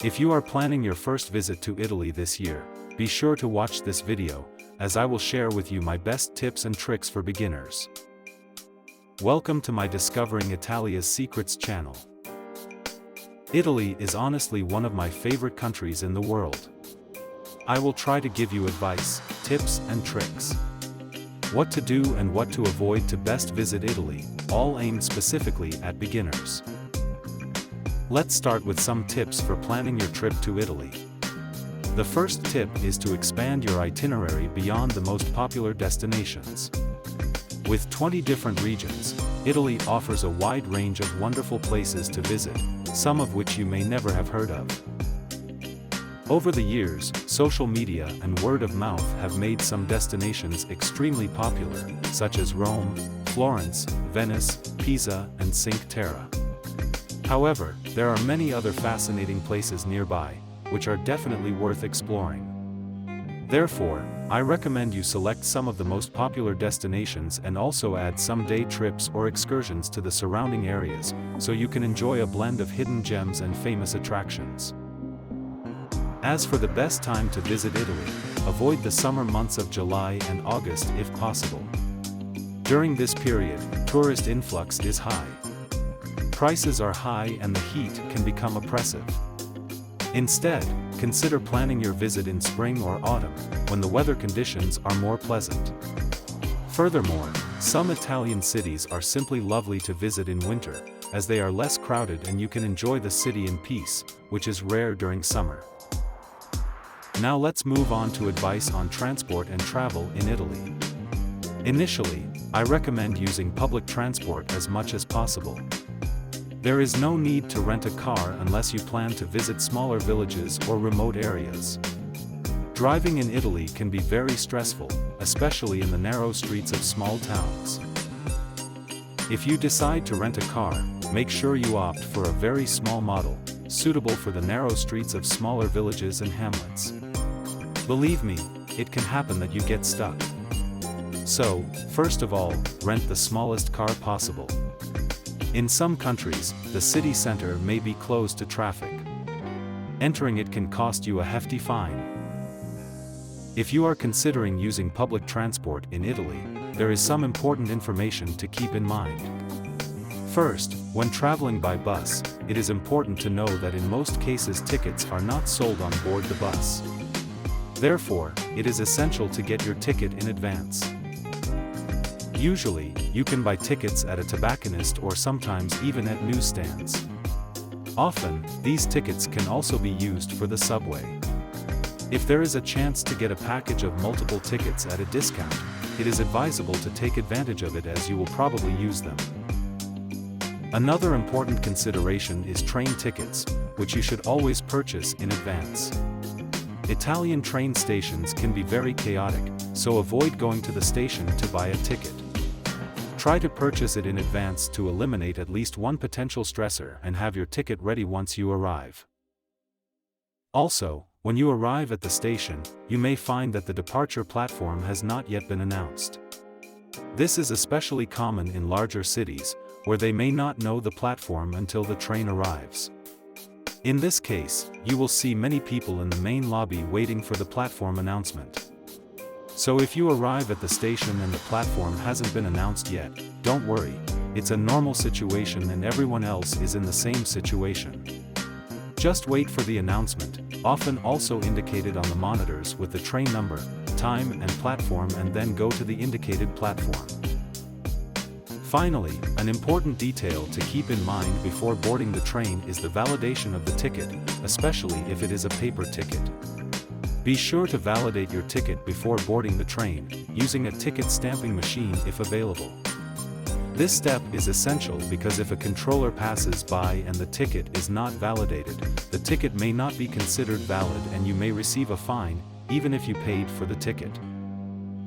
If you are planning your first visit to Italy this year, be sure to watch this video, as I will share with you my best tips and tricks for beginners. Welcome to my Discovering Italia's Secrets channel. Italy is honestly one of my favorite countries in the world. I will try to give you advice, tips and tricks. What to do and what to avoid to best visit Italy, all aimed specifically at beginners. Let's start with some tips for planning your trip to Italy. The first tip is to expand your itinerary beyond the most popular destinations. With 20 different regions, Italy offers a wide range of wonderful places to visit, some of which you may never have heard of. Over the years, social media and word of mouth have made some destinations extremely popular, such as Rome, Florence, Venice, Pisa, and Cinque Terre. However, there are many other fascinating places nearby, which are definitely worth exploring. Therefore, I recommend you select some of the most popular destinations and also add some day trips or excursions to the surrounding areas, so you can enjoy a blend of hidden gems and famous attractions. As for the best time to visit Italy, avoid the summer months of July and August if possible. During this period, tourist influx is high. Prices are high and the heat can become oppressive. Instead, consider planning your visit in spring or autumn, when the weather conditions are more pleasant. Furthermore, some Italian cities are simply lovely to visit in winter, as they are less crowded and you can enjoy the city in peace, which is rare during summer. Now let's move on to advice on transport and travel in Italy. Initially, I recommend using public transport as much as possible. There is no need to rent a car unless you plan to visit smaller villages or remote areas. Driving in Italy can be very stressful, especially in the narrow streets of small towns. If you decide to rent a car, make sure you opt for a very small model, suitable for the narrow streets of smaller villages and hamlets. Believe me, it can happen that you get stuck. So, first of all, rent the smallest car possible. In some countries, the city center may be closed to traffic. Entering it can cost you a hefty fine. If you are considering using public transport in Italy, there is some important information to keep in mind. First, when traveling by bus, it is important to know that in most cases tickets are not sold on board the bus. Therefore, it is essential to get your ticket in advance. Usually, you can buy tickets at a tobacconist or sometimes even at newsstands. Often, these tickets can also be used for the subway. If there is a chance to get a package of multiple tickets at a discount, it is advisable to take advantage of it as you will probably use them. Another important consideration is train tickets, which you should always purchase in advance. Italian train stations can be very chaotic, so avoid going to the station to buy a ticket. Try to purchase it in advance to eliminate at least one potential stressor and have your ticket ready once you arrive. Also, when you arrive at the station, you may find that the departure platform has not yet been announced. This is especially common in larger cities, where they may not know the platform until the train arrives. In this case, you will see many people in the main lobby waiting for the platform announcement. So if you arrive at the station and the platform hasn't been announced yet, don't worry, it's a normal situation and everyone else is in the same situation. Just wait for the announcement, often also indicated on the monitors with the train number, time and platform, and then go to the indicated platform. Finally, an important detail to keep in mind before boarding the train is the validation of the ticket, especially if it is a paper ticket. Be sure to validate your ticket before boarding the train, using a ticket stamping machine if available. This step is essential because if a controller passes by and the ticket is not validated, the ticket may not be considered valid and you may receive a fine, even if you paid for the ticket.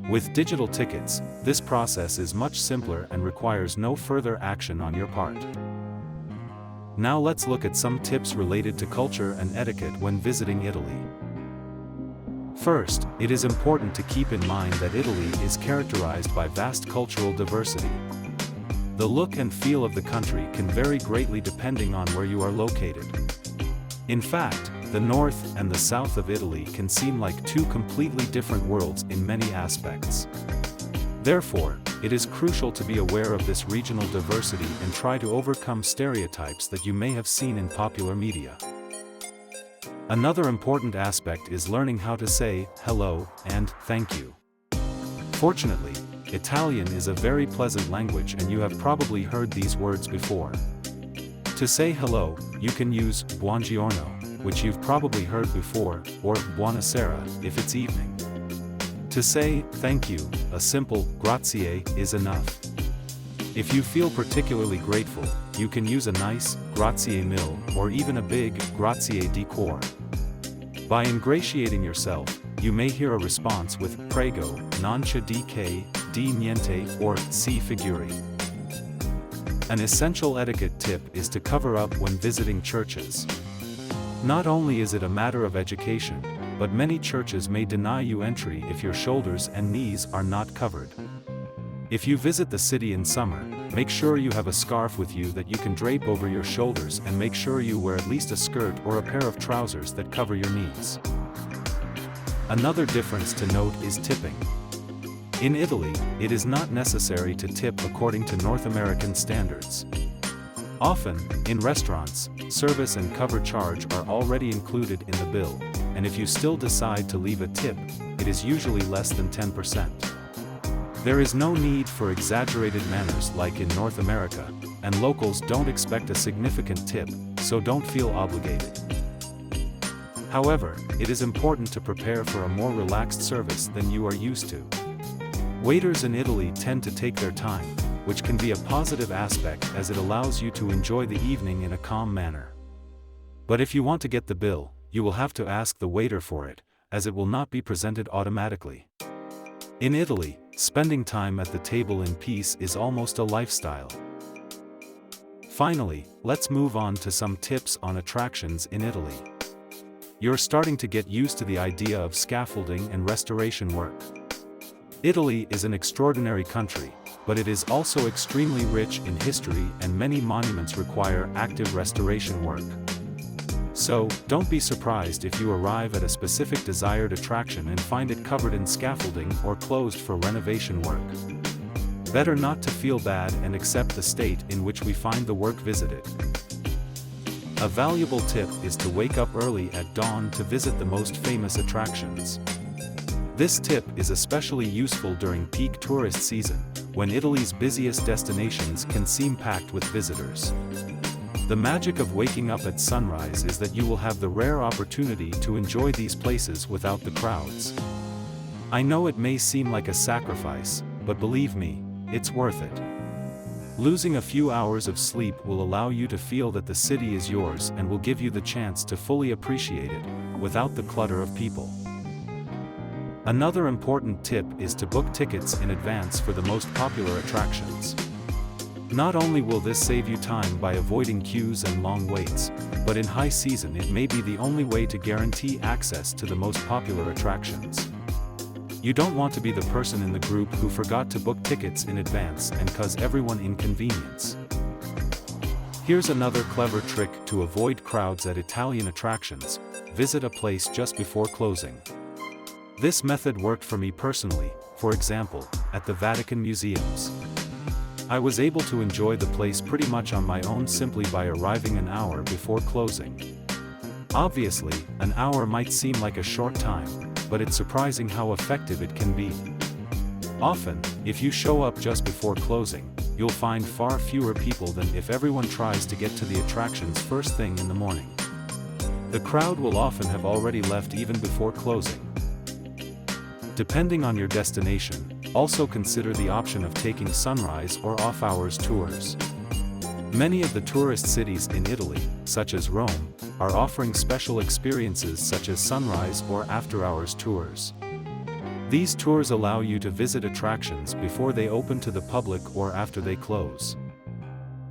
With digital tickets, this process is much simpler and requires no further action on your part. Now let's look at some tips related to culture and etiquette when visiting Italy. First, it is important to keep in mind that Italy is characterized by vast cultural diversity. The look and feel of the country can vary greatly depending on where you are located. In fact, the north and the south of Italy can seem like two completely different worlds in many aspects. Therefore, it is crucial to be aware of this regional diversity and try to overcome stereotypes that you may have seen in popular media. Another important aspect is learning how to say hello and thank you. Fortunately, Italian is a very pleasant language and you have probably heard these words before. To say hello, you can use buongiorno, which you've probably heard before, or buonasera if it's evening. To say thank you, a simple grazie is enough. If you feel particularly grateful, you can use a nice grazie mille or even a big grazie di cuore. By ingratiating yourself, you may hear a response with prego, non c'è di che, di niente, or si figuri. An essential etiquette tip is to cover up when visiting churches. Not only is it a matter of education, but many churches may deny you entry if your shoulders and knees are not covered. If you visit the city in summer, make sure you have a scarf with you that you can drape over your shoulders and make sure you wear at least a skirt or a pair of trousers that cover your knees. Another difference to note is tipping. In Italy, it is not necessary to tip according to North American standards. Often, in restaurants, service and cover charge are already included in the bill, and if you still decide to leave a tip, it is usually less than 10%. There is no need for exaggerated manners like in North America, and locals don't expect a significant tip, so don't feel obligated. However, it is important to prepare for a more relaxed service than you are used to. Waiters in Italy tend to take their time, which can be a positive aspect as it allows you to enjoy the evening in a calm manner. But if you want to get the bill, you will have to ask the waiter for it, as it will not be presented automatically. In Italy, spending time at the table in peace is almost a lifestyle. Finally, let's move on to some tips on attractions in Italy. You're starting to get used to the idea of scaffolding and restoration work. Italy is an extraordinary country, but it is also extremely rich in history and many monuments require active restoration work. So, don't be surprised if you arrive at a specific desired attraction and find it covered in scaffolding or closed for renovation work. Better not to feel bad and accept the state in which we find the work visited. A valuable tip is to wake up early at dawn to visit the most famous attractions. This tip is especially useful during peak tourist season, when Italy's busiest destinations can seem packed with visitors. The magic of waking up at sunrise is that you will have the rare opportunity to enjoy these places without the crowds. I know it may seem like a sacrifice, but believe me, it's worth it. Losing a few hours of sleep will allow you to feel that the city is yours and will give you the chance to fully appreciate it, without the clutter of people. Another important tip is to book tickets in advance for the most popular attractions. Not only will this save you time by avoiding queues and long waits, but in high season it may be the only way to guarantee access to the most popular attractions. You don't want to be the person in the group who forgot to book tickets in advance and cause everyone inconvenience. Here's another clever trick to avoid crowds at Italian attractions: visit a place just before closing. This method worked for me personally, for example, at the Vatican museums. I was able to enjoy the place pretty much on my own simply by arriving an hour before closing. Obviously, an hour might seem like a short time, but it's surprising how effective it can be. Often, if you show up just before closing, you'll find far fewer people than if everyone tries to get to the attractions first thing in the morning. The crowd will often have already left even before closing. Depending on your destination, also consider the option of taking sunrise or off-hours tours. Many of the tourist cities in Italy, such as Rome, are offering special experiences such as sunrise or after-hours tours. These tours allow you to visit attractions before they open to the public or after they close.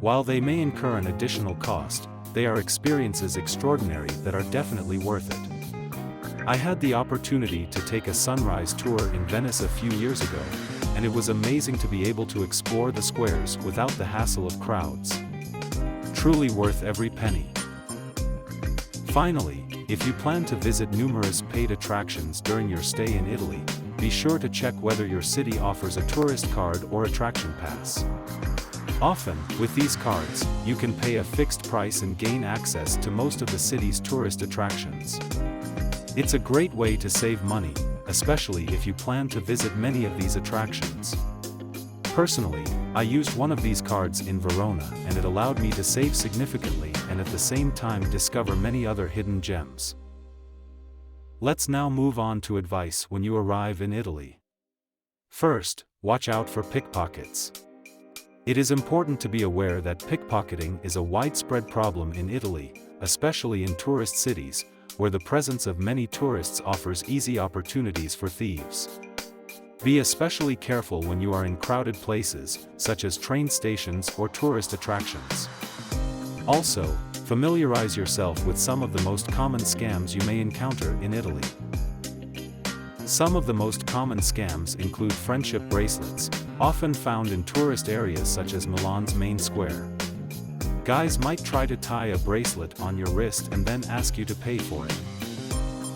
While they may incur an additional cost, they are experiences extraordinary that are definitely worth it. I had the opportunity to take a sunrise tour in Venice a few years ago, and it was amazing to be able to explore the squares without the hassle of crowds. Truly worth every penny. Finally, If you plan to visit numerous paid attractions during your stay in Italy, be sure to check whether your city offers a tourist card or attraction pass. Often, with these cards, you can pay a fixed price and gain access to most of the city's tourist attractions. It's a great way to save money, especially if you plan to visit many of these attractions. Personally, I used one of these cards in Verona and it allowed me to save significantly and at the same time discover many other hidden gems. Let's now move on to advice when you arrive in Italy. First, watch out for pickpockets. It is important to be aware that pickpocketing is a widespread problem in Italy, especially in tourist cities, where the presence of many tourists offers easy opportunities for thieves. Be especially careful when you are in crowded places, such as train stations or tourist attractions. Also, familiarize yourself with some of the most common scams you may encounter in Italy. Some of the most common scams include friendship bracelets, often found in tourist areas such as Milan's main square. Guys might try to tie a bracelet on your wrist and then ask you to pay for it.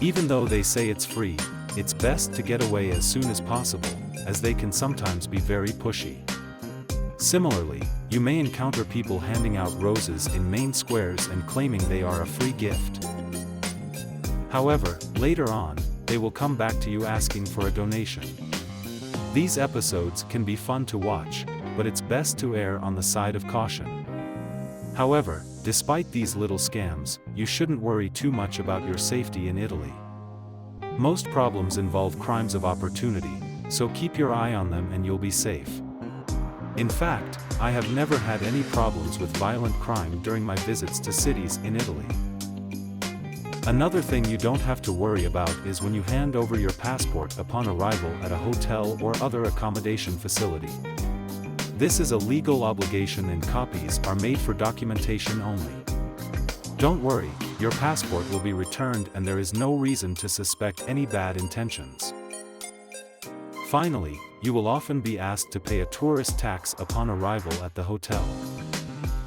Even though they say it's free, it's best to get away as soon as possible, as they can sometimes be very pushy. Similarly, you may encounter people handing out roses in main squares and claiming they are a free gift. However, later on, they will come back to you asking for a donation. These episodes can be fun to watch, but it's best to err on the side of caution. However, despite these little scams, you shouldn't worry too much about your safety in Italy. Most problems involve crimes of opportunity, so keep your eye on them and you'll be safe. In fact, I have never had any problems with violent crime during my visits to cities in Italy. Another thing you don't have to worry about is when you hand over your passport upon arrival at a hotel or other accommodation facility. This is a legal obligation and copies are made for documentation only. Don't worry, your passport will be returned and there is no reason to suspect any bad intentions. Finally, you will often be asked to pay a tourist tax upon arrival at the hotel.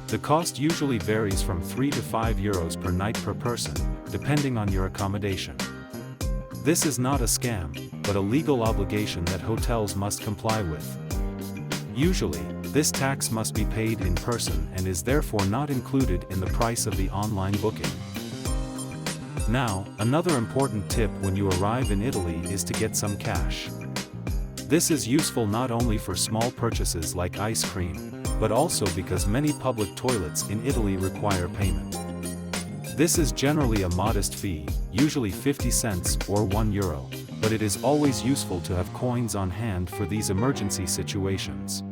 The cost usually varies from 3 to 5 euros per night per person, depending on your accommodation. This is not a scam, but a legal obligation that hotels must comply with. Usually, this tax must be paid in person and is therefore not included in the price of the online booking. Now, another important tip when you arrive in Italy is to get some cash. This is useful not only for small purchases like ice cream, but also because many public toilets in Italy require payment. This is generally a modest fee, usually 50 cents or €1, but it is always useful to have coins on hand for these emergency situations.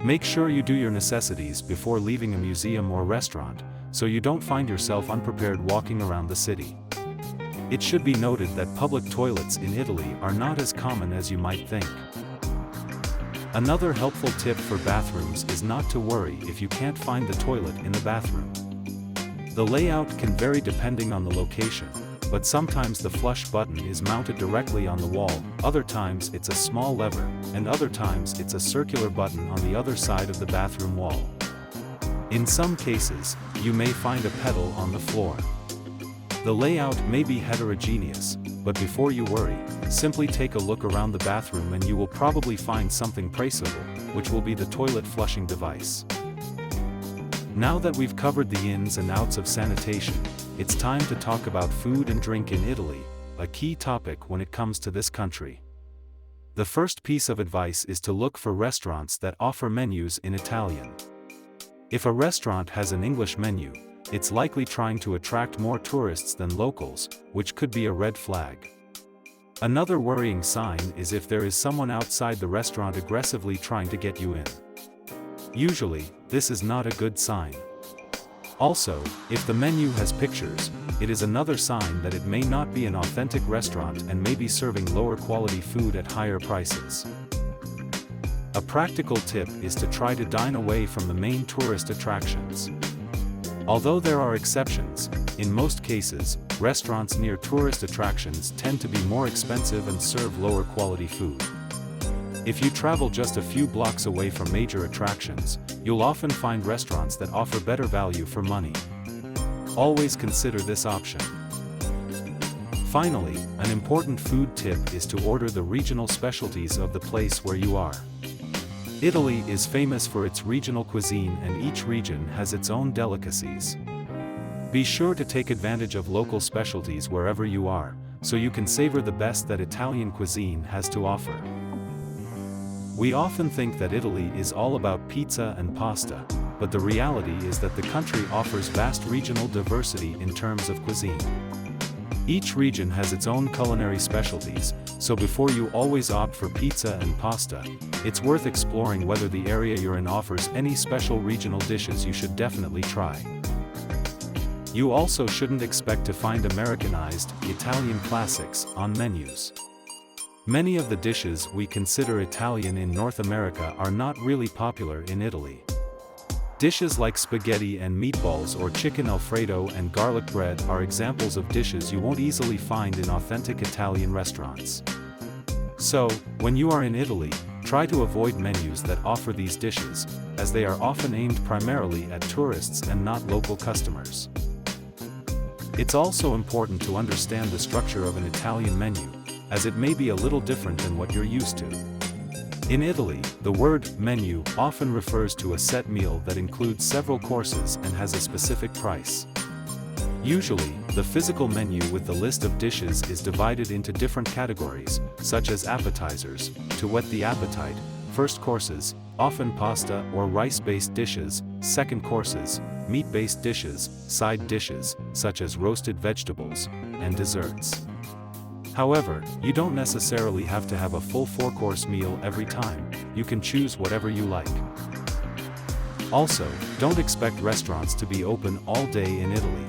Make sure you do your necessities before leaving a museum or restaurant, so you don't find yourself unprepared walking around the city. It should be noted that public toilets in Italy are not as common as you might think. Another helpful tip for bathrooms is not to worry if you can't find the toilet in the bathroom. The layout can vary depending on the location, but sometimes the flush button is mounted directly on the wall, other times it's a small lever, and other times it's a circular button on the other side of the bathroom wall. In some cases, you may find a pedal on the floor. The layout may be heterogeneous, but before you worry, simply take a look around the bathroom and you will probably find something traceable, which will be the toilet flushing device. Now that we've covered the ins and outs of sanitation, it's time to talk about food and drink in Italy, a key topic when it comes to this country. The first piece of advice is to look for restaurants that offer menus in Italian. If a restaurant has an English menu, it's likely trying to attract more tourists than locals, which could be a red flag. Another worrying sign is if there is someone outside the restaurant aggressively trying to get you in. Usually, this is not a good sign. Also, if the menu has pictures, it is another sign that it may not be an authentic restaurant and may be serving lower quality food at higher prices. A practical tip is to try to dine away from the main tourist attractions. Although there are exceptions, in most cases, restaurants near tourist attractions tend to be more expensive and serve lower quality food. If you travel just a few blocks away from major attractions, you'll often find restaurants that offer better value for money. Always consider this option. Finally, an important food tip is to order the regional specialties of the place where you are. Italy is famous for its regional cuisine, and each region has its own delicacies. Be sure to take advantage of local specialties wherever you are, so you can savor the best that Italian cuisine has to offer. We often think that Italy is all about pizza and pasta, but the reality is that the country offers vast regional diversity in terms of cuisine. Each region has its own culinary specialties, so before you always opt for pizza and pasta, it's worth exploring whether the area you're in offers any special regional dishes you should definitely try. You also shouldn't expect to find Americanized Italian classics on menus. Many of the dishes we consider Italian in North America are not really popular in Italy. Dishes like spaghetti and meatballs or chicken Alfredo and garlic bread are examples of dishes you won't easily find in authentic Italian restaurants. So, when you are in Italy, try to avoid menus that offer these dishes, as they are often aimed primarily at tourists and not local customers. It's also important to understand the structure of an Italian menu, as it may be a little different than what you're used to. In Italy, the word menu often refers to a set meal that includes several courses and has a specific price. Usually, the physical menu with the list of dishes is divided into different categories, such as appetizers, to whet the appetite, first courses, often pasta or rice-based dishes, second courses, meat-based dishes, side dishes, such as roasted vegetables, and desserts. However, you don't necessarily have to have a full 4-course meal every time. You can choose whatever you like. Also, don't expect restaurants to be open all day in Italy.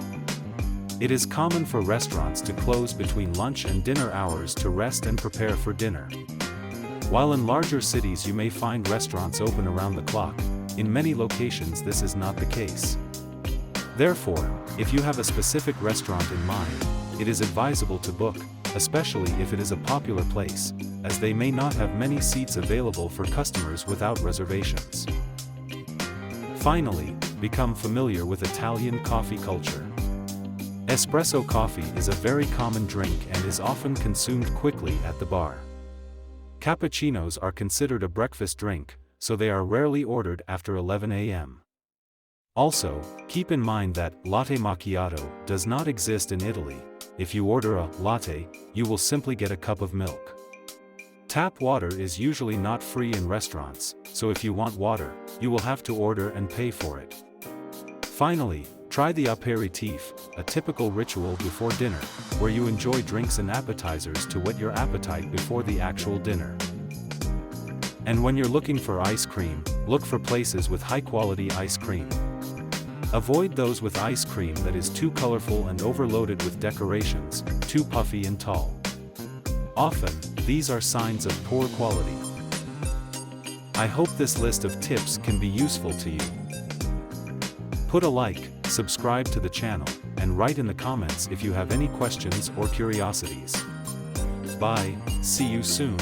It is common for restaurants to close between lunch and dinner hours to rest and prepare for dinner. While in larger cities you may find restaurants open around the clock, in many locations this is not the case. Therefore, if you have a specific restaurant in mind, it is advisable to book, especially if it is a popular place, as they may not have many seats available for customers without reservations. Finally, become familiar with Italian coffee culture. Espresso coffee is a very common drink and is often consumed quickly at the bar. Cappuccinos are considered a breakfast drink, so they are rarely ordered after 11 a.m. Also, keep in mind that latte macchiato does not exist in Italy. If you order a latte, you will simply get a cup of milk. Tap water is usually not free in restaurants, so if you want water, you will have to order and pay for it. Finally, try the aperitif, a typical ritual before dinner, where you enjoy drinks and appetizers to whet your appetite before the actual dinner. And when you're looking for ice cream, look for places with high-quality ice cream. Avoid those with ice cream that is too colorful and overloaded with decorations, too puffy and tall. Often, these are signs of poor quality. I hope this list of tips can be useful to you. Put a like, subscribe to the channel, and write in the comments if you have any questions or curiosities. Bye, see you soon.